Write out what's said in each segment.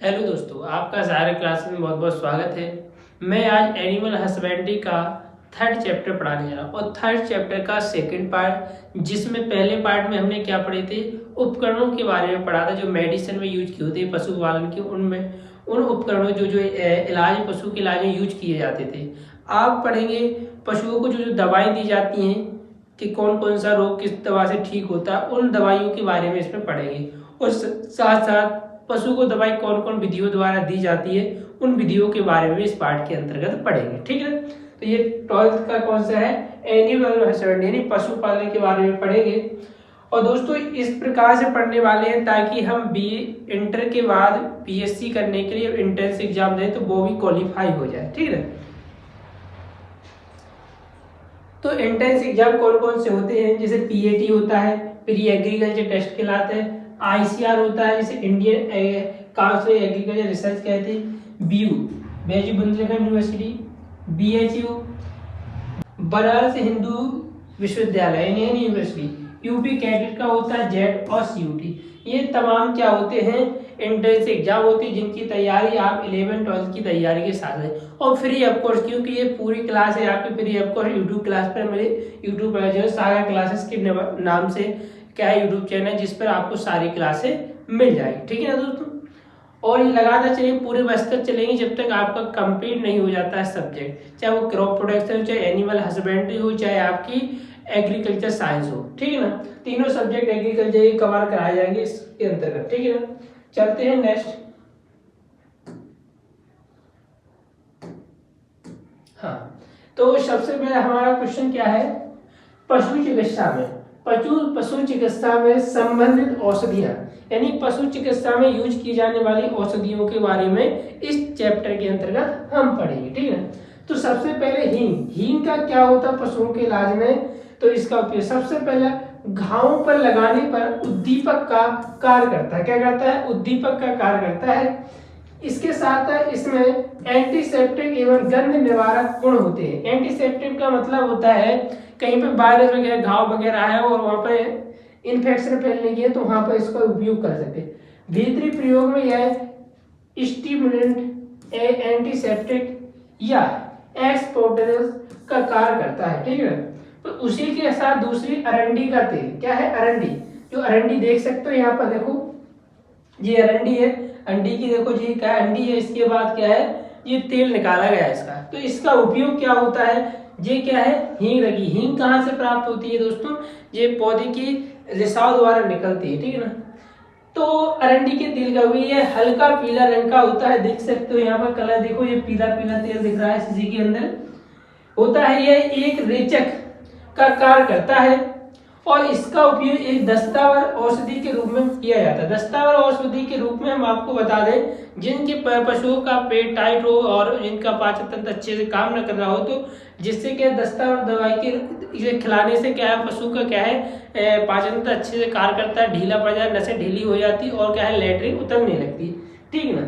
Hello दोस्तों, आपका सारे क्लास में बहुत बहुत स्वागत है। मैं आज एनिमल हस्बेंड्री का थर्ड चैप्टर पढ़ाने जा रहा हूँ और थर्ड चैप्टर का सेकंड पार्ट, जिसमें पहले पार्ट में हमने क्या पढ़े थे, उपकरणों के बारे में पढ़ा था जो मेडिसिन में यूज किए होते हैं पशुपालन के। उनमें उन उपकरणों जो इलाज पशु के इलाज में यूज किए जाते थे। आप पढ़ेंगे पशुओं को जो जो दवाएं दी जाती हैं कि कौन कौन सा रोग किस दवा से ठीक होता है, उन दवाइयों के बारे में इसमें पढ़ेंगे। और साथ साथ पशु को दवाई कौन कौन विधियों द्वारा दी जाती है, उन विधियों के बारे में इस पाठ के अंतर्गत पढ़ेंगे। ठीक है, तो ये 12th का कौन सा है, एनिमल हस्बेंड्री यानी पशुपालन के बारे में पढ़ेंगे। और दोस्तों इस प्रकार से पढ़ने वाले हैं ताकि हम बी इंटर के बाद पीएससी करने के लिए एंट्रेंस एग्जाम दें तो वो भी क्वालिफाई हो जाए। ठीक है, तो एंट्रेंस एग्जाम कौन कौन से होते हैं, जैसे पीएटी होता है, प्री एग्रीकल्चर टेस्ट कहलाता है, आईसीआर होता है जिसे इंडियन काउंसिल एग्रीकल्चर रिसर्च कहते हैं, बीयू बैजू बुंदेलखंड यूनिवर्सिटी, बीएचयू बनारस हिंदू विश्वविद्यालय इंडियन यूनिवर्सिटी, यूपी कैडेट का होता है जेट और सीयूटी। ये तमाम क्या होते हैं, एंट्रेंस एग्जाम होती है जिनकी तैयारी आप 11th-12th की तैयारी के साथ है। और फ्री ऑफ कोर्स, क्योंकि ये पूरी क्लास है आपकी free of course YouTube class पर, मेरे यूट्यूब पर जो सारा क्लासेस के नाम से क्या है यूट्यूब चैनल, जिस पर आपको सारी क्लासें मिल जाएगी। ठीक है ना दोस्तों, और ये लगातार चलेंगे, पूरे वर्ष तक चलेंगे जब तक आपका कंप्लीट नहीं हो जाता है सब्जेक्ट, चाहे वो क्रॉप प्रोडक्शन हो, चाहे एनिमल हस्बेंड्री हो, चाहे आपकी एग्रीकल्चर साइंस हो। ठीक है ना, तीनों सब्जेक्ट एग्रीकल्चर के कवर कराए जाएंगे इसके अंतर्गत। ठीक है ना, चलते हैं नेक्स्ट। हाँ, तो सबसे पहले हमारा क्वेश्चन क्या है, पशु चिकित्सा में संबंधित औषधियां, यानी पशु चिकित्सा में यूज की जाने वाली औषधियों के बारे में इस चैप्टर के अंतर्गत हम पढ़ेंगे। ठीक है, तो सबसे पहले हींग का क्या होता है पशुओं के इलाज में, तो इसका उपयोग सबसे पहले घावों पर लगाने पर उद्दीपक का कार्य करता है। क्या करता है, उद्दीपक का कार्य करता है। इसके साथ इसमें एंटीसेप्टिक एवं गंध निवारक गुण होते हैं। एंटीसेप्टिक का मतलब होता है कहीं पे वायरस वगैरह घाव वगैरह है और वहां पे इन्फेक्शन फैलने की है तो वहां पर इसका उपयोग कर सकते हैं। भीतरी प्रयोग में यह स्टिमुलेंट एंटीसेप्टिक या एक्सपोर्टर्स का कार्य करता है। ठीक है, तो उसी के साथ दूसरी अरंडी का तेल, क्या है अरंडी, जो अरंडी देख सकते हो यहाँ पर देखो, ये अरंडी है, अंडी की देखो जी क्या अंडी है, इसके बाद क्या है ये तेल निकाला गया है इसका। तो इसका उपयोग क्या होता है, ये क्या है हींग लगी। हींग कहाँ से प्राप्त होती है दोस्तों, ये पौधे की रिसाव द्वारा निकलती है। ठीक है ना, तो अरंडी के तेल का भी ये हल्का पीला रंग का होता है, देख सकते हो यहाँ पर कलर देखो, ये पीला पीला तेल दिख रहा है शीशी के अंदर होता है। ये एक रेचक का कार्य करता है और इसका उपयोग एक दस्तावर औषधि के रूप में किया जाता है। दस्तावर औषधि के रूप में हम आपको बता दें, जिनके पशुओं का पेट टाइट हो और जिनका पाचन तंत्र अच्छे से काम न कर रहा हो, तो जिससे क्या दस्तावर दवाई के खिलाने से क्या है पशु का क्या है पाचन तंत्र अच्छे से कार्य करता है, ढीला पड़ जाए, नसें ढीली हो जाती और क्या है लैट्रिन उतरने लगती। ठीक है ना,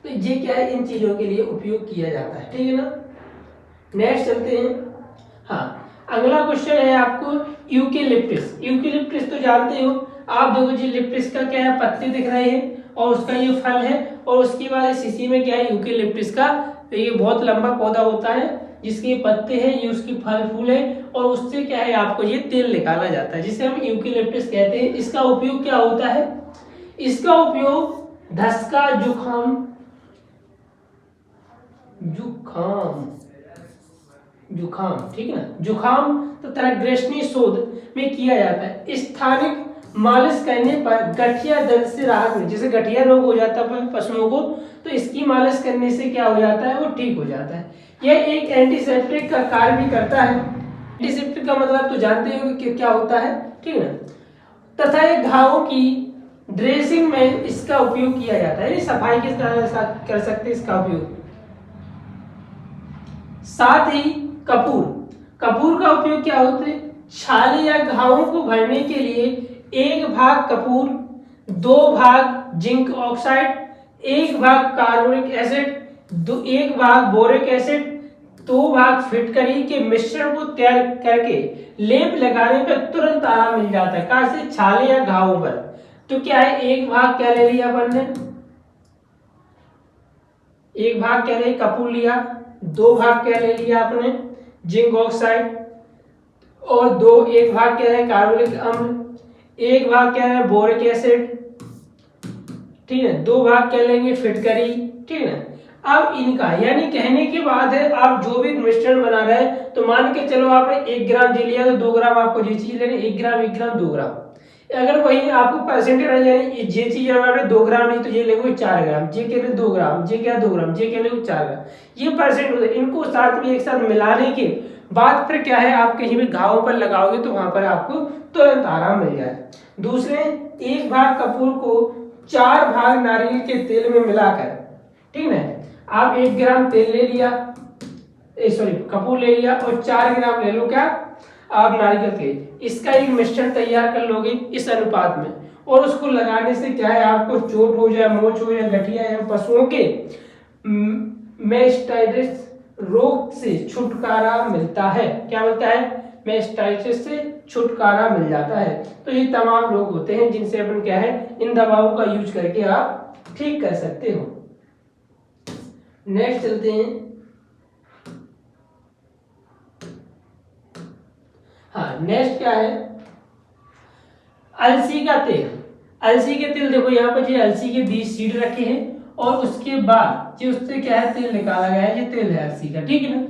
तो ये क्या है इन चीजों के लिए उपयोग किया जाता है। ठीक है ना, नेक्स्ट चलते हैं। हाँ, अगला क्वेश्चन है आपको यूकेलिप्टिस। यूकेलिप्टिस तो जानते हो आप, देखो जी लिप्टिस का क्या है पत्ते दिख रहे हैं और उसका ये फल है, और उसके बाद इस इसी में क्या है यूकेलिप्टिस का, तो ये बहुत लंबा पौधा होता है जिसके पत्ते हैं, ये उसकी फल फूल है और उससे क्या है आपको ये तेल निकाला जाता है जिसे हम यूकेलिप्टिस कहते हैं। इसका उपयोग क्या होता है, इसका उपयोग धसका जुखाम ठीक है ना, जुखाम तथा ग्रेसनी शोध में किया जाता है। स्थानिक मालिश करने पर गठिया दर्द से राहत मिलती है, जैसे गठिया रोग हो जाता है पशुओं को, तो इसकी मालिश करने से क्या हो जाता है वो ठीक हो जाता है। यह एक एंटीसेप्टिक का कार्य भी करता है। एंटीसेप्टिक का मतलब तो जानते हो कि क्या होता है। ठीक है ना, तथा ये घावों की ड्रेसिंग में इसका उपयोग किया जाता है, सफाई के साथ कर सकते हैं इसका उपयोग। साथ ही कपूर का उपयोग क्या होता है, छाले या घावों को भरने के लिए 1 भाग कपूर, 2 भाग जिंक ऑक्साइड, 1 भाग कार्बोनिक एसिड, 1 भाग बोरिक एसिड, 2 भाग फिटकरी के मिश्रण को तैयार करके लेप लगाने पर तुरंत आराम मिल जाता है। कहां से, छाले या घावों पर। तो क्या है 1 भाग क्या ले लिया अपन ने एक भाग क्या ले कपूर लिया, 2 भाग क्या ले लिया आपने जिंक ऑक्साइड, और एक भाग क्या है कार्बोनिक अम्ल, एक भाग क्या है बोरिक एसिड, ठीक है, 2 भाग क्या लेंगे फिटकरी, ठीक है। अब इनका यानी कहने की बात है आप जो भी मिश्रण बना रहे हैं तो मान के चलो आपने 1 ग्राम जी लिया तो 2 ग्राम आपको ये चीज लेनी, 1 ग्राम 1 ग्राम 2 ग्राम। अगर वही आपको परसेंटेज यानी ये चीज आपने 2 ग्राम ली तो ये लेंगे 4 ग्राम, जे के लिए 2 ग्राम, जे क्या 2 ग्राम, जे के लिए 4 ग्राम, ये परसेंट होता है। इनको साथ में एक साथ मिलाने के बाद फिर क्या है आप कहीं भी घावों पर लगाओगे तो वहां पर आपको तुरंत आराम मिल जाए। दूसरे 1 भाग कपूर को 4 भाग नारियल के तेल में मिलाकर, ठीक है, आप 1 ग्राम तेल ले लिया, सॉरी कपूर ले लिया और 4 ग्राम ले लो क्या आप नारियल तेल, इसका एक मिश्रण तैयार कर लोगे इस अनुपात में, और उसको लगाने से क्या है आपको चोट हो जाए, मोच हो जाए, गठिया या पशुओं के मेस्टाइटिस रोग से छुटकारा मिलता है। क्या मिलता है? मेस्टाइटिस से छुटकारा मिल जाता है। तो ये तमाम रोग होते हैं जिनसे अपन क्या है इन दवाओं का यूज करके आप ठीक कर सकते हो। नेक्स्ट चलते हैं। हाँ नेक्स्ट क्या है, अलसी का तेल। अलसी के तेल देखो यहाँ पर ये अलसी के बीज सीड रखे हैं और उसके बाद ये उससे क्या है तेल निकाला गया है, ये तेल है अलसी का, ठीक है ना।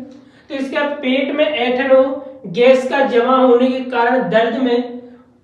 तो इसका पेट में ऐंठन हो, गैस का जमा होने के कारण दर्द में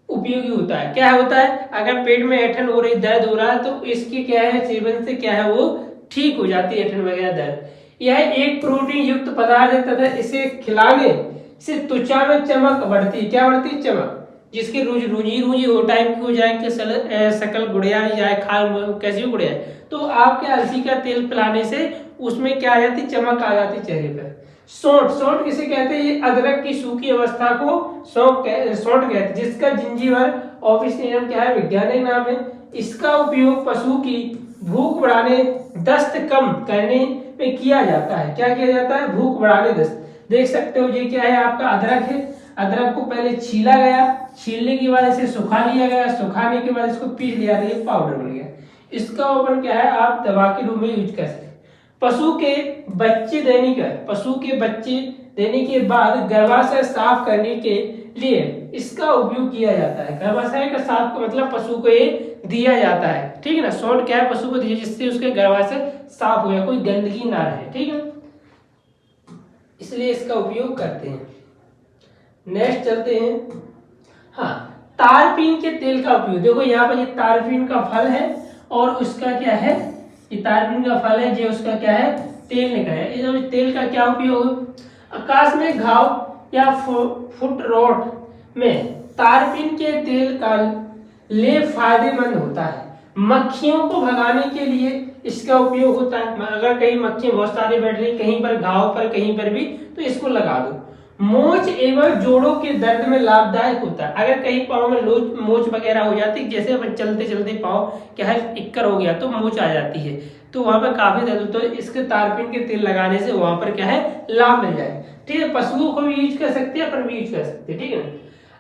उपयोगी होता है। क्या होता है अगर पेट में ऐंठन हो रही, दर्द हो रहा है तो इसके क्या है सेवन से क्या है वो ठीक हो जाती है ऐंठन वगैरह दर्द। यह एक प्रोटीन युक्त पदार्थ है तथा इसे खिलाने से त्वचा में चमक बढ़ती है। क्या बढ़ती है? चमक। जिसकी रूजी हो टाइप की हो जाए कि शकल गुड़िया जाए, खाल कैसी भी गुड़िया, तो आपके अलसी का तेल पिलाने से उसमें क्या आ जाती, चमक आ जाती चेहरे पर। सौंठ किसे कहते हैं? ये अदरक की सूखी अवस्था को सौंठ कहते हैं, जिसका जिंजीवर ऑफिशियल नाम क्या है, वैज्ञानिक नाम है। इसका उपयोग पशु की भूख बढ़ाने, दस्त कम करने में किया जाता है। क्या किया जाता है? भूख बढ़ाने, दस्त। देख सकते हो ये क्या है आपका अदरक है। अदरक को पहले छीला गया, छीलने के बाद इसे सुखा लिया गया, सुखाने के बाद इसको पीस लिया, तो ये पाउडर बन गया। इसका ओपन क्या है आप दवा के रूप में यूज कर सकते हैं। पशु के बच्चे देने के बाद गर्भाशय साफ करने के लिए इसका उपयोग किया जाता है। गर्भाशय का साफ का मतलब पशु को ये दिया जाता है, ठीक है ना। सौंठ क्या है पशु को दिया जिससे उसके गर्भाशय साफ हो जाए, कोई गंदगी ना रहे, ठीक है, इसलिए इसका उपयोग करते हैं। नेक्स्ट चलते हैं। हाँ, तारपीन के तेल का उपयोग। देखो यहाँ पर ये तारपीन का फल है और उसका क्या है, ये तारपीन का फल है, ये उसका क्या है तेल निकला है। इस तेल का क्या उपयोग? आकाश में घाव या फुट रोट में तारपीन के तेल का लेप फायदेमंद होता है। मक्खियों को भगाने के लिए इसका उपयोग होता है। अगर कहीं मक्खियां बहुत सारी बैठ रही कहीं पर घाव पर कहीं पर भी, तो इसको लगा दो। मोच एवं जोड़ों के दर्द में लाभदायक होता है। अगर कहीं पाँव में मोच वगैरह हो जाती है, जैसे अपन चलते चलते पाँव क्या है इक्कर हो गया तो मोच आ जाती है, तो वहां पर काफी दर्द होता है। इसके तारपीन के तेल लगाने से वहां पर क्या है लाभ मिल जाए, ठीक है। पशुओं को भी यूज कर सकते हैं, अपन भी यूज कर सकते हैं, ठीक है ना।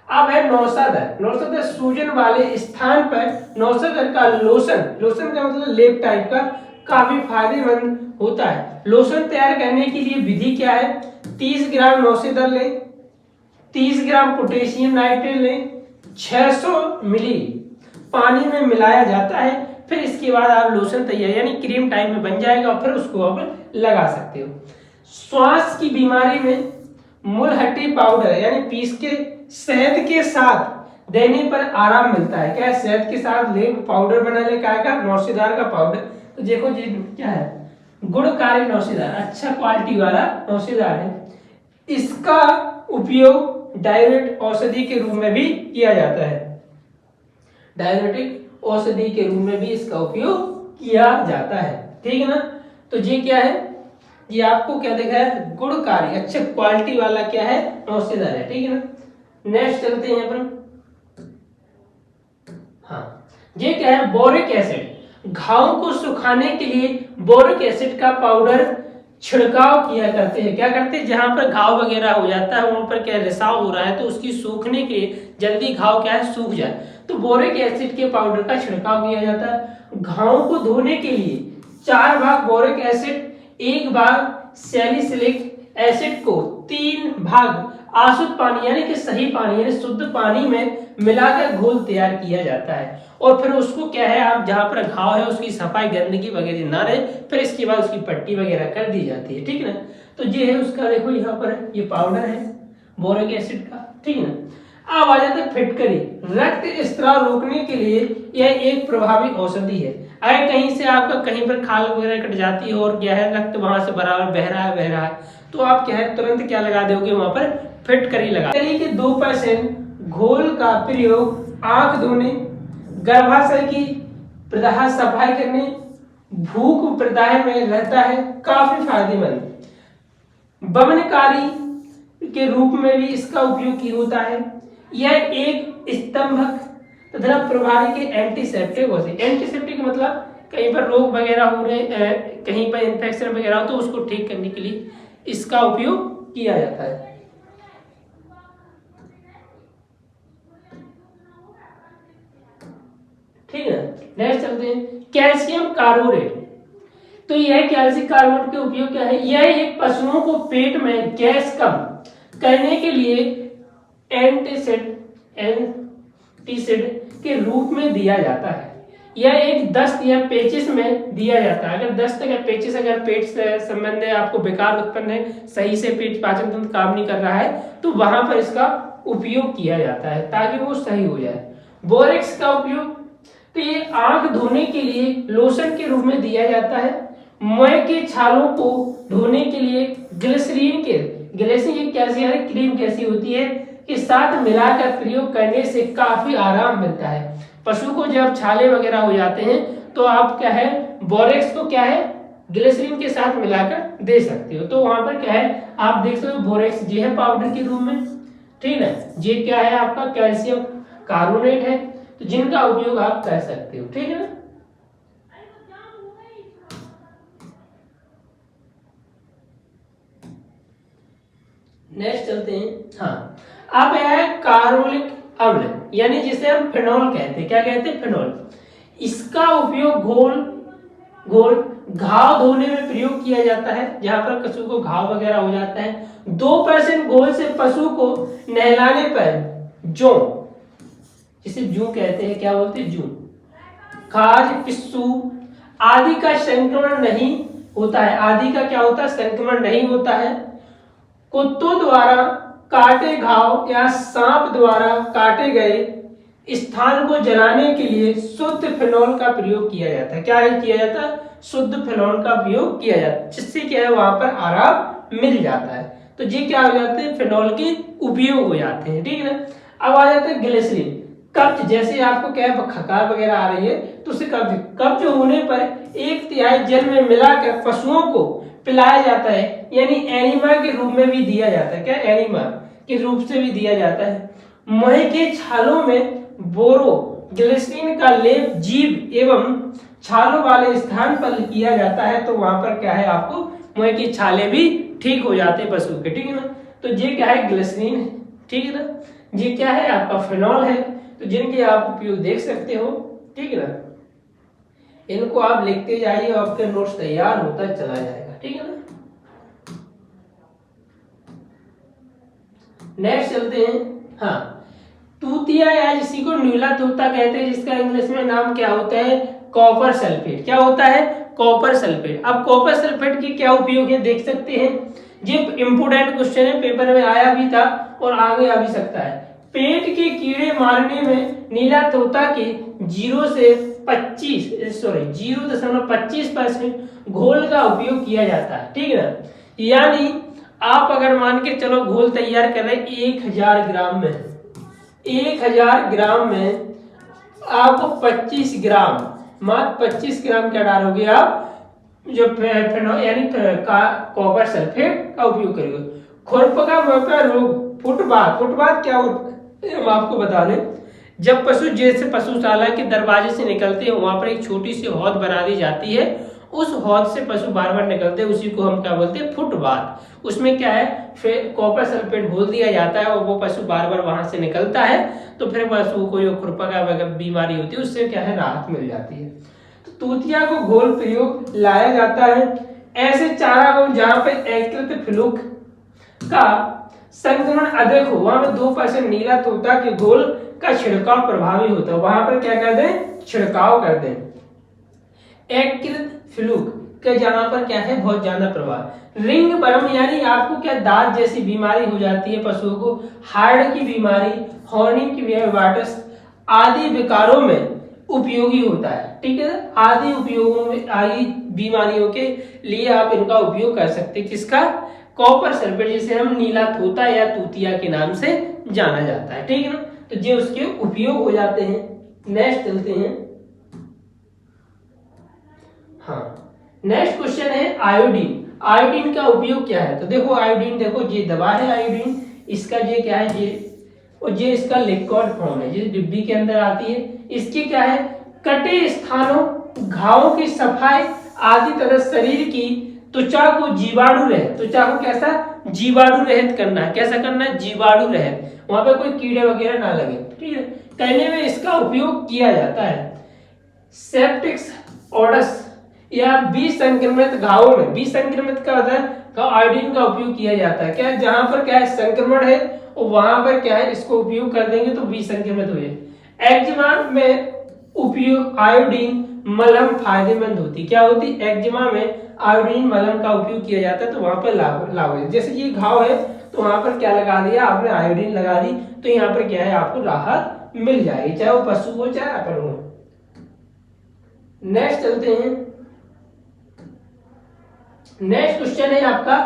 अब है नौसादर। नौसादर सूजन वाले स्थान पर नौसादर का लोशन का मतलब लेप टाइप का काफी फायदेमंद होता है। लोशन तैयार करने के लिए विधि क्या है? 30 ग्राम नौसेदर लें, 30 ग्राम पोटेशियम नाइट्रेट लें, 600 मिली पानी में मिलाया जाता है। फिर इसके बाद आप लोशन तैयार यानी क्रीम टाइप में बन जाएगा और फिर उसको आप लगा सकते हो। श्वास की बीमारी में मुलहट्टी पाउडर यानी पीस के शहद के साथ देने पर आराम मिलता है। क्या है? शहद के साथ ले पाउडर बना ले, क्या का नौसेदार का पाउडर। तो देखो जी क्या है, गुणकारी नौसेदार, अच्छा क्वालिटी वाला नौसेदार है। इसका उपयोग डायरेक्ट औषधि के रूप में भी किया जाता है। डायरेटिक औषधि के रूप में भी इसका उपयोग किया जाता है, ठीक है ना। तो ये क्या है, ये आपको क्या देखा है गुणकारी अच्छे क्वालिटी वाला क्या है नौसेदार है, ठीक है ना। नेक्स्ट चलते हैं अपन। हाँ, ये क्या है बोरिक एसिड। घावों को सुखाने के लिए बोरिक एसिड का पाउडर छिड़काव किया करते हैं। क्या करते हैं? जहां पर घाव वगैरह हो जाता है वहां पर क्या रिसाव हो रहा है तो उसकी सूखने के लिए जल्दी घाव क्या है सूख जाए तो बोरिक एसिड के पाउडर का छिड़काव किया जाता है। घावों को धोने के लिए 4 भाग बोरिक एसिड, 1 भाग सैलिसिलिक एसिड को 3 भाग आसुत पानी यानी कि सही पानी यानी शुद्ध पानी में मिलाकर घोल तैयार किया जाता है। और फिर उसको क्या है, आप जहां पर घाव है उसकी सफाई, गंदगी वगैरह ना रहे, फिर इसके बाद उसकी पट्टी वगैरह कर दी जाती है, ठीक है ना। तो ये है उसका, देखो यहाँ पर ये पाउडर है बोरिक एसिड का, ठीक है ना। अब आ जाते हैं फिटकरी। रक्त स्त्राव रोकने के लिए यह एक प्रभावी औषधि है। अगर कहीं से आपका कहीं पर खाल वगैरह कट जाती है और क्या है रक्त वहां से बराबर बह रहा है तो आप क्या है तुरंत क्या लगा दोगे वहां पर, फिटकरी लगा। फिटकरी के 2% घोल का प्रयोग आंख धोने, गर्भाशय की प्रदाह सफाई करने, भूख प्रदाह में रहता है, काफी फायदेमंद। वमनकारी के रूप में भी इसका उपयोग किया होता है। यह एक स्तंभक तथा प्रभावी के एंटीसेप्टिक होते हैं। एंटीसेप्टिक मतलब कहीं पर रोग वगैरह हो रहे, कहीं पर इन्फेक्शन वगैरह हो तो उसको ठीक करने के लिए इसका उपयोग किया जाता है। ठीक है, नेक्स्ट चलते हैं कैल्शियम कार्बोनेट। तो यह कैल्शियम कार्बोनेट के उपयोग क्या है, यह एक पशुओं को पेट में गैस कम करने के लिए एंटीसिड के रूप में दिया जाता है। यह एक दस्त या पेचिश में दिया जाता है। अगर दस्त या पेचिश, अगर पेट से संबंधित आपको विकार उत्पन्न है, सही से पेट पाचन तंत्र काम नहीं कर रहा है तो वहां पर इसका उपयोग किया जाता है ताकि वो सही हो जाए। बोरेक्स का उपयोग तो ये आंख धोने के लिए लोशन के रूप में दिया जाता है। मुंह के छालों को धोने के लिए ग्लिसरीन एक कैसी है क्रीम कैसी होती है के साथ मिलाकर प्रयोग करने से काफी आराम मिलता है। पशु को जब छाले वगैरह हो जाते हैं तो आप क्या है बोरेक्स को क्या है ग्लिसरीन के साथ मिलाकर दे सकते हो। तो वहां पर क्या है आप देख सकते हो बोरेक्स जी है पाउडर के रूप में, ठीक है। ये क्या है आपका कैल्शियम कार्बोनेट है, तो जिनका उपयोग आप कर सकते हो, ठीक है ना। नेक्स्ट चलते हैं, हाँ अब है कार्बोलिक अम्ल यानी जिसे हम फिनॉल कहते हैं। क्या कहते हैं, फिनॉल। इसका उपयोग घोल घाव धोने में प्रयोग किया जाता है जहां पर पशु को घाव वगैरह हो जाता है। 2% घोल से पशु को नहलाने पर जौ, जिसे जू कहते हैं, क्या बोलते हैं जू, खाज, पिस्सू आदि का संक्रमण नहीं होता है। आदि का क्या होता है, संक्रमण नहीं होता है। कुत्तों द्वारा काटे घाव या सांप द्वारा काटे गए स्थान को जलाने के लिए शुद्ध फिनॉल का प्रयोग किया जाता है। क्या है किया जाता है, शुद्ध फिनॉल का प्रयोग किया जाता है, जिससे क्या है वहां पर आराम मिल जाता है। तो ये क्या हो जाते हैं, फिनॉल के उपयोग हो जाते हैं, ठीक है ना। अब आ जाते हैं ग्लिसरीन। कब्ज, जैसे आपको क्या है खकार वगैरह आ रही है तो उससे कब्ज होने पर 1/3 जल में मिलाकर पशुओं को पिलाया जाता है, यानी एनिमा के रूप में भी दिया जाता है। क्या एनिमा के रूप से भी दिया जाता है। मुंह के छालों में बोरो ग्लिसरीन का लेप जीभ एवं छालों वाले स्थान पर किया जाता है, तो वहां पर क्या है आपको मुंह की छाले भी ठीक हो जाते हैं पशु के, ठीक है ना। तो ये क्या है ग्लिसरीन है, ठीक है ना। ये क्या है आपका फिनॉल है, तो जिनके आप उपयोग देख सकते हो, ठीक है ना। इनको आप लिखते जाइए और आपके नोट्स तैयार होता चला जाएगा, ठीक है ना। नेक्स्ट चलते हैं, हाँ तूतिया या जिसी को नीला तोता कहते हैं, जिसका इंग्लिश में नाम क्या होता है, कॉपर सल्फेट। क्या होता है, कॉपर सल्फेट। अब कॉपर सल्फेट के क्या उपयोग है देख सकते हैं। ये इंपोर्टेंट क्वेश्चन है, पेपर में आया भी था और आगे आ भी सकता है। पेट के कीड़े मारने में नीला तोता के 0.25% घोल का उपयोग किया जाता है, ठीक है ना। यानी आप अगर मान के चलो घोल तैयार कर रहे हैं 1000 ग्राम में, 1000 ग्राम में आपको 25 ग्राम, मात्र 25 ग्राम क्या डालोगे आप, जो यानी कॉपर सल्फेट का उपयोग करोगे। खुरपका मोटा रोग, फुटबाथ क्या होता है हम आपको बता दें। जब पशु जैसे पशुशाला के दरवाजे से निकलते हैं वहां पर एक छोटी सी हौद बना दी जाती है, उस हौद से पशु बार बार निकलते हैं, उसी को हम क्या बोलते हैं, फुटबाथ। उसमें क्या है फिर कॉपर सल्फेट घोल दिया जाता है और वो पशु बार बार वहां से निकलता है, तो फिर पशु को जो खुरपका बीमारी होती है उससे क्या है राहत मिल जाती है। तो तूतिया को घोल प्रयोग लाया जाता है। ऐसे चारा को जहां पे एकीकृत फ्लूक का संक्रमण अधिक हो, वहां पे 2% नीला तोता के घोल का छिड़काव प्रभावी होता है, वहां पर क्या कर दें, छिड़काव कर दें। एकीकृत फ्लूक का जहां पर क्या है बहुत ज्यादा प्रभाव। रिंग वर्म यानी आपको क्या दांत जैसी बीमारी हो जाती है पशुओं को, हार्ड की बीमारी, हॉर्निंग की बीमारी आदि विकारों में उपयोगी होता है, ठीक है। आदि उपयोगों में आदि बीमारियों के लिए आप इनका उपयोग कर सकते हैं। किसका, कॉपर सल्फेट, जिसे हम नीला तोता या तूतिया के नाम से जाना जाता है, ठीक है ना। तो ये उसके उपयोग हो जाते हैं। नेक्स्ट चलते हैं। हाँ, नेक्स्ट क्वेश्चन है आयोडीन। आयोडीन का उपयोग क्या है? तो देखो आयोडीन, देखो ये दवा है आयोडीन, इसका ये क्या है, ये और ये इसका लिक्विड फॉर्म है, ये डिब्बी के अंदर आती है। इसकी क्या है, कटे स्थानों, घावों की सफाई आदि तरह शरीर की त्वचा को जीवाणु रहित, त्वचा को कैसा, जीवाणु रहित करना है। कैसा करना है, जीवाणु रहित, वहां पे कोई कीड़े वगैरह ना लगे, ठीक है, करने में इसका उपयोग किया जाता है। सेप्टिक्स ऑडस या विसंक्रमित घावों में, विसंक्रमित का होता है आयोडीन का उपयोग किया जाता है। क्या, जहां पर क्या है संक्रमण है और वहां पर क्या है इसको उपयोग कर देंगे तो विसंक्रमित हो जाए। एक्जिमा में उपयोग आयोडीन मलहम फायदेमंद होती, क्या होती, एक्जिमा में आयोडीन मलहम का उपयोग किया जाता है, तो वहां पर लागू है। जैसे ये घाव है तो वहां पर क्या लगा दिया आपने, आयोडीन लगा दी, तो यहाँ पर क्या है आपको राहत मिल जाएगी, चाहे वो पशु हो चाहे अपन हो। नेक्स्ट चलते हैं। नेक्स्ट क्वेश्चन है आपका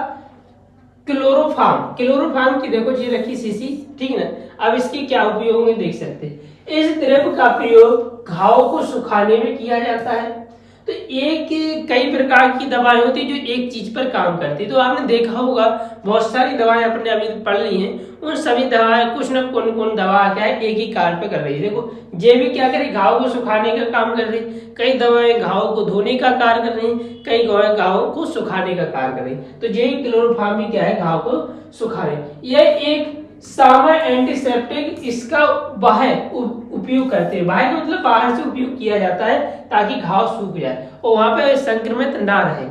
क्लोरोफार्म। क्लोरोफार्म की देखो ये रखी शीशी, ठीक है ना। अब इसके क्या उपयोग में देख सकते हैं। इस द्रव्य का प्रयोग घाव को सुखाने में किया जाता है। तो एक कई प्रकार की दवाएं होती है जो एक चीज पर काम करती है। तो आपने देखा होगा बहुत सारी दवाएं अपने अभी पढ़ ली हैं, उन सभी दवाएं कुछ न कौन दवा क्या है एक ही कार्य पे कर रही है। देखो ये भी क्या करे, घाव को सुखाने का काम कर रही, कई दवाएं घाव को धोने का कार्य कर रही, कई दवाएं घाव को सुखाने का कार्य कर रही। तो यही क्लोरोफार्म भी क्या है, घाव को सुखा रही। यह एक सामान्य एंटीसेप्टिक, इसका बाहर उपयोग करते हैं, बाहर मतलब बाहर से उपयोग किया जाता है ताकि घाव सूख जाए और वहां पे संक्रमित ना रहे।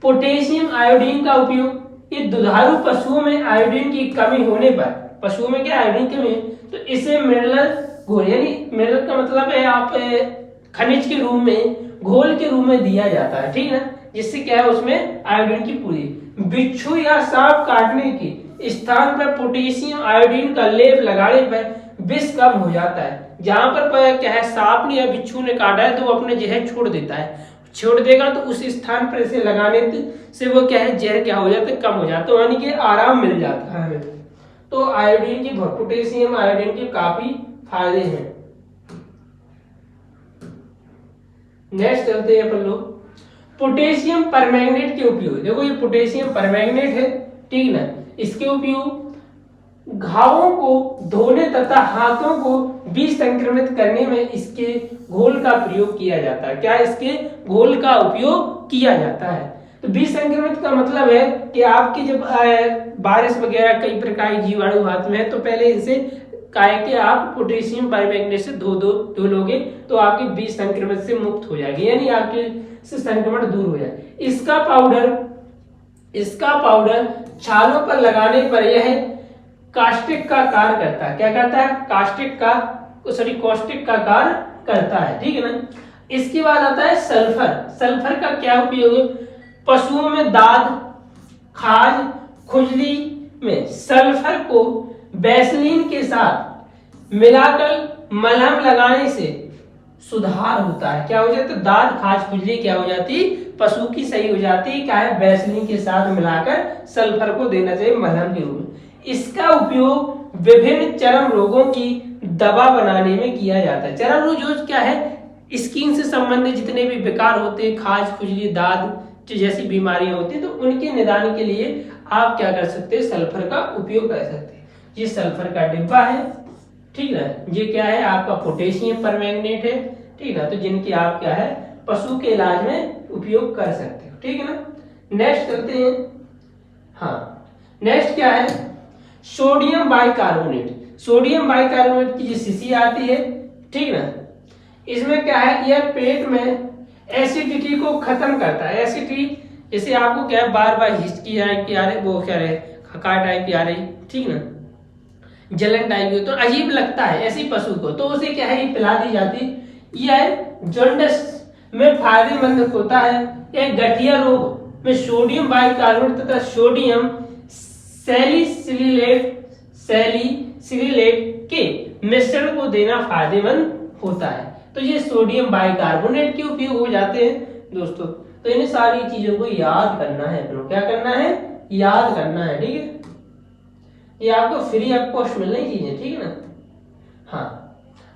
पोटेशियम आयोडीन का उपयोग, ये दुधारू पशुओं में आयोडीन की कमी होने पर, पशुओं में क्या आयोडीन की कमी है तो इसे मिनरल घोल, यानी मिनरल का मतलब है आप खनिज के रूप में, घोल के रूप में दिया जाता है, ठीक है ना, जिससे क्या है उसमें आयोडीन की पूरी। बिच्छू या सांप काटने की स्थान पर पोटेशियम आयोडीन का लेप लगाने पर विष कम हो जाता है। जहां पर क्या है सांप ने या बिच्छू ने काटा है तो वो अपने जहर छोड़ देता है, छोड़ देगा तो उस स्थान पर इसे लगाने से वो क्या है जहर क्या हो जाता है, कम हो जाता है, यानी कि आराम मिल जाता है हमें। तो आयोडीन की, पोटेशियम आयोडीन के काफी फायदे हैं। नेक्स्ट चलते हैं अपन लोग पोटेशियम परमैंगनेट के उपयोग। देखो ये पोटेशियम परमैंगनेट है, ठीक ना, इसके उपयोग घावों को धोने तथा हाथों को विसंक्रमित करने में इसके घोल का प्रयोग किया जाता है। क्या इसके घोल का उपयोग किया जाता है। तो विसंक्रमित का मतलब है कि आपकी जब बारिश वगैरह कई प्रकार के जीवाणु हाथ में है तो पहले इसे काय के आप पोटेशियम परमैंगनेट से धो लोगे तो आपकी विसंक्रमित से मुक्त हो जाएगी, यानी आपके से संक्रमण दूर हो जाए। इसका पाउडर छालों पर लगाने पर यह कास्टिक का कार्य करता है। क्या करता है, कास्टिक का कार्य करता है, ठीक है ना। इसके बाद आता है सल्फर। सल्फर का क्या उपयोग है, पशुओं में दाद, खाज, खुजली में सल्फर को वैसलीन के साथ मिलाकर मलहम लगाने से सुधार होता है। क्या हो जाता है, दाद, खाज, खुजली क्या हो जाती, पशु की सही हो जाती। क्या है, वैसलीन के साथ मिलाकर सल्फर को देना चाहिए मलहम के रूप में। इसका उपयोग विभिन्न चर्म रोगों की दवा बनाने में किया जाता है। चर्म रोग क्या है, स्किन से संबंधित जितने भी विकार होते हैं, खाज, खुजली, दाद जैसी बीमारियां होती है तो उनके निदान के लिए आप क्या कर सकते हैं, सल्फर का उपयोग कर सकते हैं। ये सल्फर का डिब्बा है, ठीक है। ये क्या है आपका पोटेशियम परमैंगनेट है, ठीक है, तो जिनकी आप क्या है पशु के इलाज में उपयोग कर सकते हो, ठीक है ना। नेक्स्ट करते हैं। हाँ, नेक्स्ट क्या है, सोडियम बाइकार्बोनेट। सोडियम बाइकार्बोनेट की जो शीशी आती है, ठीक ना, इसमें क्या है, यह पेट में एसिडिटी को खत्म करता है। एसिडिटी जैसे आपको क्या है बार बार हिचकी आ रही, वो क्या रहे खकार टाइप आ रही, ठीक ना, जलन टाइप की, तो अजीब लगता है ऐसी पशु को, तो उसे क्या है ये पिला दी जाती। यह जॉन्डिस में फायदेमंद होता है। यह गठिया रोग में सोडियम बाइकार्बोनेट तथा सोडियम सैलिसिलेट के मिश्रण को देना फायदेमंद होता है। तो ये सोडियम बाइकार्बोनेट के उपयोग हो जाते हैं दोस्तों। तो इन सारी चीजों को याद करना है, क्या करना है, याद करना है, ठीक है। ये आपको फ्री ऑफ कॉस्ट मिल रही चीजें, ठीक है ना। हाँ,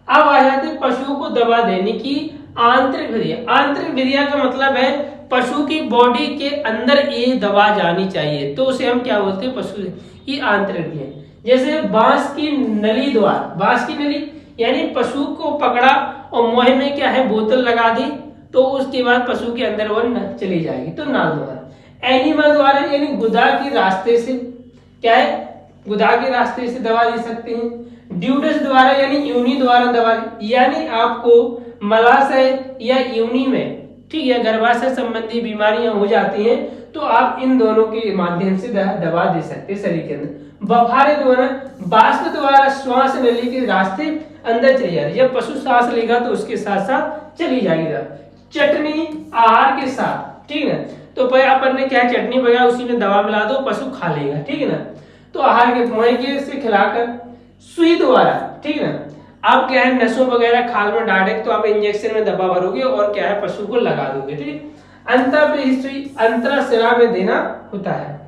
अब आ जाते हैं पशुओं को दवा देने की आंतरिक विधियां। आंतरिक विधियां का मतलब है पशु की बॉडी के अंदर ये दवा जानी चाहिए, तो उसे हम क्या बोलते हैं, पशु की आंतरिक विधियां। जैसे बांस की नली द्वारा, बांस की नली यानी पशु को पकड़ा और मुंह में क्या है बोतल लगा दी, तो उसके बाद पशु के अंदर वो चली जाएगी, तो नाल द्वारा। एनिमल द्वारा यानी गुदा के रास्ते से, क्या है, गुदा के रास्ते से दवा दे सकते हैं। ड्यूडस द्वारा यानी यूनी द्वारा दवा, यानी आपको मलाशय या यूनी में, ठीक है, गर्भाशय संबंधी बीमारियां हो जाती हैं, तो आप इन दोनों के माध्यम से दवा दे सकते हैं शरीर के अंदर। बफारे द्वारा, बाष्प द्वारा श्वास नली के रास्ते अंदर चली जा रही है, जब पशु सांस लेगा तो उसके साथ साथ चली जाएगी। चटनी आहार के साथ, ठीक है, तो अपन ने क्या चटनी वगैरह उसी में दवा मिला दो, पशु खा लेगा, ठीक है ना। तो आहार के मुंह के से खिलाकर, सुई द्वारा, ठीक है ना, आप क्या है नसों वगैरह खाल में डायरेक्ट तो आप इंजेक्शन में दवा भरोगे और क्या है पशु को लगा दोगे, ठीक है। अंतरशिरा में देना होता है।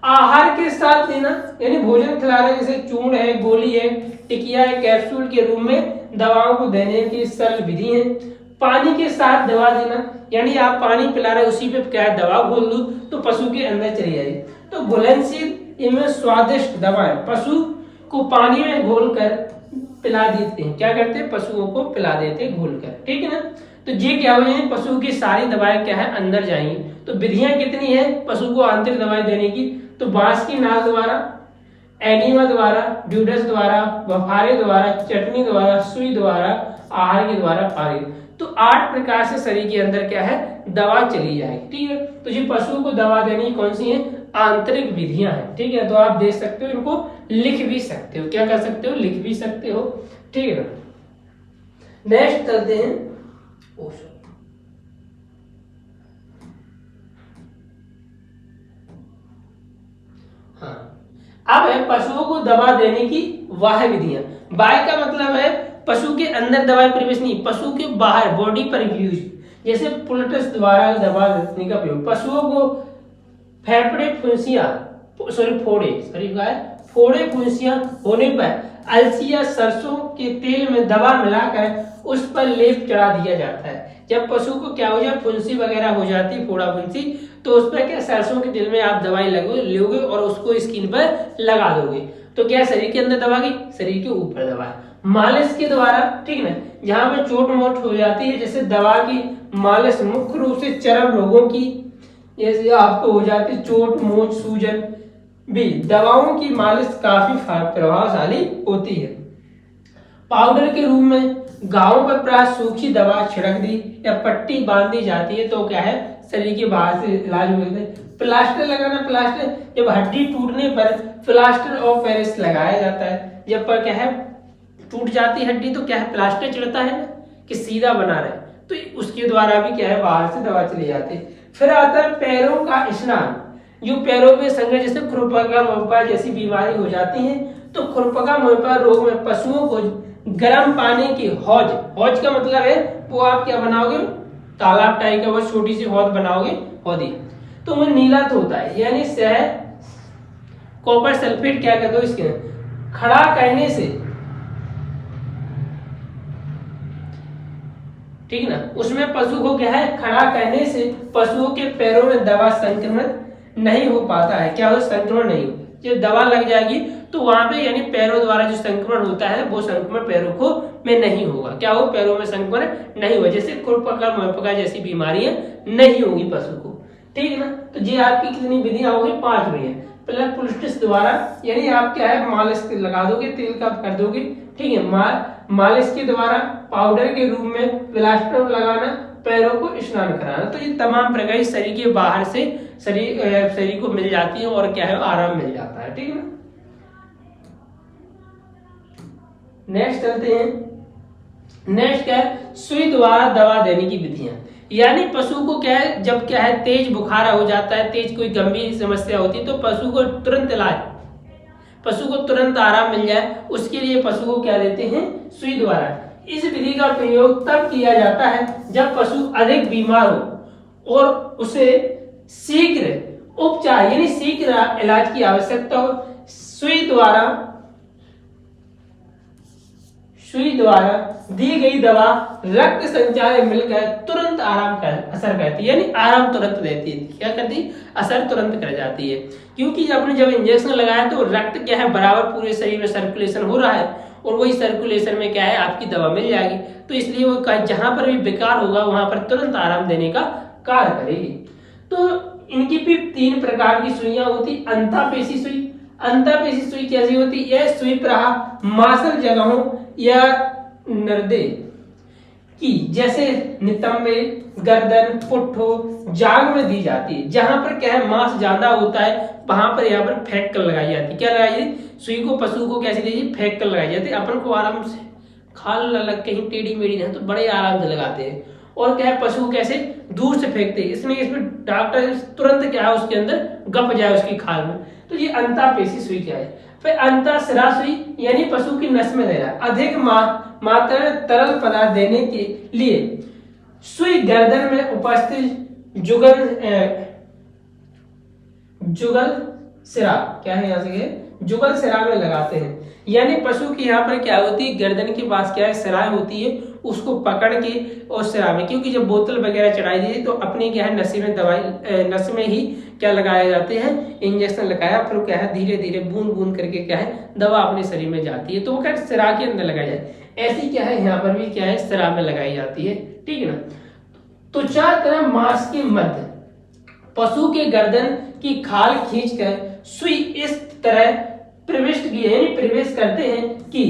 आहार के साथ देना यानी भोजन खिला रहे, जैसे चूर्ण है, गोली है, टिकिया है, कैप्सूल के रूप में दवाओं को देने की सरल विधि है। पानी के साथ दवा देना यानी आप पानी पिला रहे उसी पे क्या है दवा घोल दो तो पशु के अंदर चली जाएगी। तो घुलनशील इनमें स्वादिष्ट दवाएं पशु को पानी में घोलकर पिला देते हैं, क्या करते हैं पशुओं को पिला देते हैं घोलकर, ठीक है ना। तो ये क्या हो जाएंगे, पशु की सारी दवाएं क्या है अंदर जाएंगी। तो विधियां कितनी है पशु को आंतरिक दवाएं देने की, तो बांस की नाल द्वारा, एनिमा द्वारा, ड्यूडस द्वारा, बफारे द्वारा, चटनी द्वारा, सुई द्वारा, आहार के द्वारा, पारी। तो 8 प्रकार से शरीर के अंदर क्या है दवा चली जाएगी, ठीक है। तो ये पशु को दवा देने की कौन सी है आंतरिक विधियां हैं, ठीक है। तो आप देख सकते हो, इनको लिख भी सकते हो, क्या कर सकते हो लिख भी सकते हो, ठीक है। नेक्स्ट करते हैं हाँ, अब है पशुओं को दवा देने की बाह्य विधियां। बाह्य का मतलब है पशु के अंदर दवा प्रवेश नहीं, पशु के बाहर बॉडी पर यूज, जैसे पुलटस द्वारा दवा देने का प्रयोग। पशुओं को फेफड़े फुंसियां फोड़े फुंसियां होने पर अलसी या सरसों के तेल में दवा मिलाकर उस पर लेप चढ़ा दिया जाता है। जब पशु को क्या हो जाए फुंसी वगैरह हो जाती है, फोड़ा फुंसी, तो उस पर क्या सरसों के तेल में आप दवाई लोगे और उसको स्किन पर लगा दोगे, तो क्या शरीर के अंदर दवा गई, शरीर के ऊपर दवा। मालिश के द्वारा, ठीक है, जहां पे चोट मोट हो जाती है, जैसे दवा की मालिश मुख्य रूप से चर्म रोगों की, जैसे आपको हो जाती है चोट मोच सूजन भी, दवाओं की मालिश काफी प्रभावशाली होती है। पाउडर के रूप में घावों पर प्राय सूखी दवा छिड़क दी या पट्टी बांध दी जाती है, तो क्या है शरीर के बाहर से इलाज हो जाता है। प्लास्टर लगाना, प्लास्टर जब हड्डी टूटने पर प्लास्टर ऑफ पेरिस लगाया जाता है। जब पर क्या है टूट जाती हड्डी तो क्या है प्लास्टर चढ़ता है ना कि सीधा बना रहे, तो उसके द्वारा भी क्या है बाहर से दवा चली जाती है। फिर आता है पैरों का स्नान, जो पैरों में संग्रह, जैसे खुरपका मोपा जैसी बीमारी हो जाती है, तो खुरपका मोपा रोग में पशुओं को गर्म पानी की हौज का मतलब है वो आप क्या बनाओगे तालाब टाइप का वो छोटी सी हौद बनाओगे, हौदी, तो वो नीला तो होता है, यानी शहद कॉपर सल्फेट क्या कर दो इसके खड़ा करने से, ठीक ना, उसमें पशु को क्या है खड़ा करने से पशुओं के पैरों में दवा संक्रमित नहीं हो पाता है, क्या हो संक्रमण नहीं हो, जब दवा लग जाएगी तो वहां पे यानी पैरों द्वारा जो संक्रमण होता है वो संक्रमण पैरों को में नहीं होगा, क्या हो पैरों में संक्रमण नहीं होगा, जैसे खुरपका मोपका जैसी बीमारियां नहीं होगी पशु को, ठीक है ना। तो ये आपकी कितनी विधियां होगी 5 विधियां। पहले पुलिस्टिस द्वारा यानी आप क्या है मालिश लगा दोगे, तेल का कर दोगे, ठीक है। मालिश के द्वारा, पाउडर के रूप में प्लास्टर लगाना, पैरों को स्नान कराना। तो ये तमाम प्रकार शरीर के बाहर से शरीर को मिल जाती है और क्या है आराम मिल जाता है, ठीक है ना। नेक्स्ट चलते हैं। नेक्स्ट क्या है, सुई द्वारा दवा देने की विधियां। यानी पशु को क्या है, जब क्या है तेज बुखार हो जाता है, तेज कोई गंभीर समस्या होती है, तो पशु को तुरंत इलाज, पशु को तुरंत आराम मिल जाए, उसके लिए पशु को क्या देते हैं, सुई द्वारा। इस विधि का प्रयोग तब किया जाता है जब पशु अधिक बीमार हो और उसे शीघ्र उपचार यानी शीघ्र इलाज की आवश्यकता हो। सुई द्वारा दी गई दवा रक्त संचार में मिलकर तुरंत आराम कर असर करती है, यानी आराम तुरंत देती है। क्या करती है, असर तुरंत कर जाती है, क्योंकि जब इंजेक्शन लगाया तो रक्त क्या है बराबर पूरे शरीर में सर्कुलेशन हो रहा है और वही सर्कुलेशन में क्या है आपकी दवा मिल जाएगी। तो इसलिए वो जहां पर भी विकार होगा वहां पर तुरंत आराम देने का कार्य करेगी। तो इनकी भी 3 प्रकार की सुइयां होती। अंतःपेशी सुई, अंतःपेशी सुई कैसी होती है, यह सुई प्राह मांसल जगहों या नर्दे की जैसे नितंबे, गर्दन, पुट्ठो, जांग में दी जाती है। जहां पर क्या है मांस ज्यादा होता है वहां पर यहाँ पर फेंक कर लगाई जाती है। क्या लगाई जाती, सुई को पशु को कैसे दीजिए, फेंक कर लगाई जाती है। अपन को आराम से खाल लग कहीं टेढ़ी मेढ़ी नहीं तो बड़े आराम से लगाते हैं। और क्या है पशु को कैसे दूर से फेंकते हैं, इसलिए इसमें डॉक्टर तुरंत क्या है उसके अंदर गप जाए उसकी खाल में। तो ये अंतःपेशी सुई क्या है। फिर अंतःशिरा सुई यानी पशु की नस में देना, अधिक मात्रा में तरल पदार्थ देने के लिए सुई गर्दन में उपस्थित जुगल सिरा, क्या है यहाँ से जुगल सिरा में लगाते हैं। यानी पशु की यहाँ पर क्या होती है, गर्दन के पास क्या है सिराएं होती है, उसको पकड़ के और सिरा में, क्योंकि जब बोतल वगैरह चढ़ाई दी तो अपने क्या है नशे में दवाई नस में ही क्या लगाए जाते हैं, इंजेक्शन लगाया, फिर क्या है धीरे धीरे बूंद बूंद करके क्या है दवा अपने शरीर में जाती है। तो वो क्या सिरा के अंदर लगाई जाए, ऐसी क्या है यहाँ पर भी क्या है सिरा में लगाई जाती है, ठीक है ना। तो 4 तरह मांस के मध्य पशु के गर्दन की खाल खींचकर सुई इस तरह प्रविष्ट की यानी प्रवेश करते हैं कि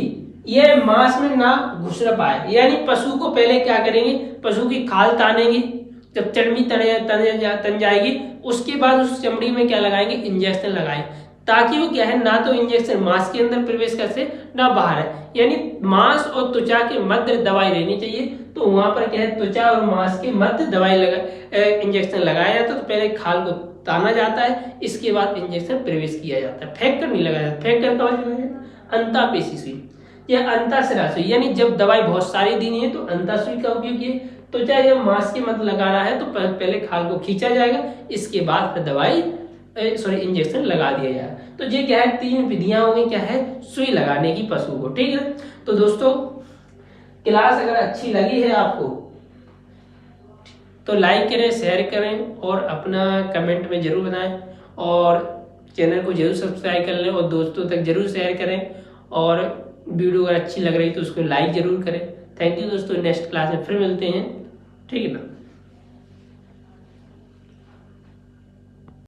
यह मांस में ना घुस पाए। यानी पशु को पहले क्या करेंगे, पशु की खाल तानेंगे, जब चर्बी तन जाएगी उसके बाद उस चमड़ी में क्या लगाएंगे, इंजेक्शन लगाएं, ताकि वो क्या है ना तो इंजेक्शन मांस के अंदर प्रवेश कर से ना बाहर है। यानी मांस और त्वचा के मध्य दवाई लेनी चाहिए। तो वहां पर क्या है त्वचा और मांस के मध्य दवाई इंजेक्शन लगाया जाता है। तो पहले खाल को ताना जाता है, इसके बाद इंजेक्शन प्रवेश किया जाता है, फेंक कर नहीं लगाया जाता। फेंक कर का अंतःपेशी सुई या अंतःशिरा सुई, यानी जब दवाई बहुत सारी देनी है तो अंतःसुई का उपयोग किए। तो चाहे जब मांस के मध्य लगाना है तो पहले खाल को खींचा जाएगा, इसके बाद फिर दवाई इंजेक्शन लगा दिया जाए। तो ये क्या है 3 विधियां हो गई क्या है सुई लगाने की पशु को, ठीक है। तो दोस्तों क्लास अगर अच्छी लगी है आपको तो लाइक करें, शेयर करें और अपना कमेंट में जरूर बताएं और चैनल को जरूर सब्सक्राइब कर लें और दोस्तों तक जरूर शेयर करें। और वीडियो अगर अच्छी लग रही तो उसको लाइक जरूर करें। थैंक यू दोस्तों, नेक्स्ट क्लास में फिर मिलते हैं, ठीक है ना।